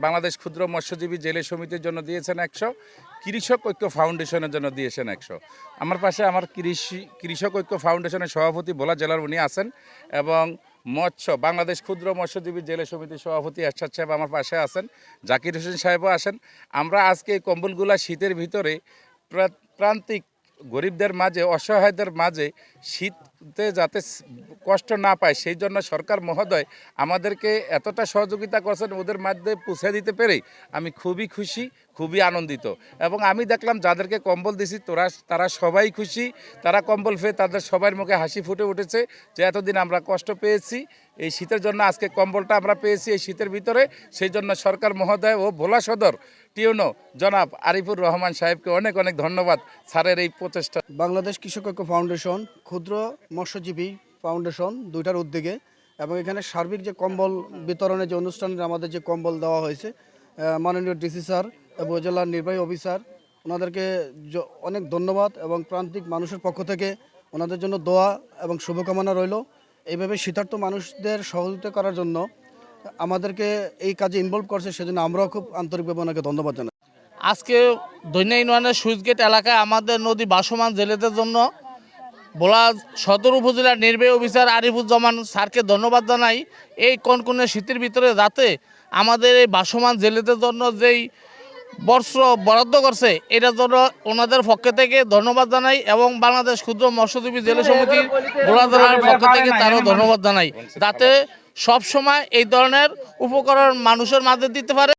বাংলাদেশ ক্ষুদ্র মৎস্যজীবী জেলে সমিতির জন্য দিয়েছেন 100, কৃষক ঐক্য ফাউন্ডেশনের জন্য দিয়েছেন 100। আমার পাশে আমার কৃষক ঐক্য ফাউন্ডেশনের সভাপতি ভোলা জেলার উনি আছেন এবং বাংলাদেশ ক্ষুদ্র মৎস্যজীবী জেলে সমিতির সভাপতি এরশাদ সাহেব আমার পাশে আছেন, জাকির হোসেন সাহেবও আসেন। আমরা আজকে এই কম্বলগুলা শীতের ভিতরে প্রান্তিক গরিবদের মাঝে, অসহায়দের মাঝে শীতে যাতে কষ্ট না পায় সেই জন্য সরকার মহোদয় আমাদেরকে এতটা সহযোগিতা করছেন, ওদের মধ্যে পৌঁছে দিতে পেরে আমি খুবই খুশি, খুবই আনন্দিত। এবং আমি দেখলাম যাদেরকে কম্বল দিছি তারা সবাই খুশি, তারা কম্বল পেয়ে তাদের সবার মুখে হাসি ফুটে উঠেছে যে এতদিন আমরা কষ্ট পেয়েছি, এই শীতের জন্য আজকে কম্বলটা আমরা পেয়েছি এই শীতের ভিতরে। সেই জন্য সরকার মহোদয় ও ভোলা সদর টিউনো জনাব আরিফুর রহমান সাহেবকে অনেক অনেক ধন্যবাদ স্যারের এই প্রচেষ্টা। বাংলাদেশ কৃষক ঐক্য ফাউন্ডেশন, ক্ষুদ্র মৎস্যজীবী ফাউন্ডেশন দুইটার উদ্যোগে এবং এখানে সার্বিক যে কম্বল বিতরণের যে অনুষ্ঠানে আমাদের যে কম্বল দেওয়া হয়েছে, মাননীয় ডিসি স্যার এবং জেলার নির্বাহী অফিসার ওনাদেরকে অনেক ধন্যবাদ এবং প্রান্তিক মানুষের পক্ষ থেকে ওনাদের জন্য দোয়া এবং শুভকামনা রইল। এইভাবে শীতার্থ মানুষদের সহযোগিতা করার জন্য আমাদেরকে এই কাজে ইনভলভ করছে, সেজন্য আমরাও খুব আন্তরিকভাবে ওনাকে ধন্যবাদ জানাই। আজকে দৈন্য ইউনিয়নের সুইচগেট এলাকায় আমাদের নদী ভাসমান জেলেদের জন্য ভোলা সদর উপজেলার নির্বাহী অফিসার আরিফুজ্জামান স্যারকে ধন্যবাদ জানাই। এই কনকনে শীতের ভিতরে যাতে আমাদের এই ভাসমান জেলেদের জন্য যেই বর্জ্য বরাদ্দ করছে এটার জন্য ওনাদের পক্ষ থেকে ধন্যবাদ জানাই এবং বাংলাদেশ ক্ষুদ্র মৎস্যজীবী জেলে সমিতি ভোলা জেলার পক্ষ থেকে তারও ধন্যবাদ জানাই, যাতে সবসময় এই ধরনের উপকরণ মানুষের মাঝে দিতে পারে।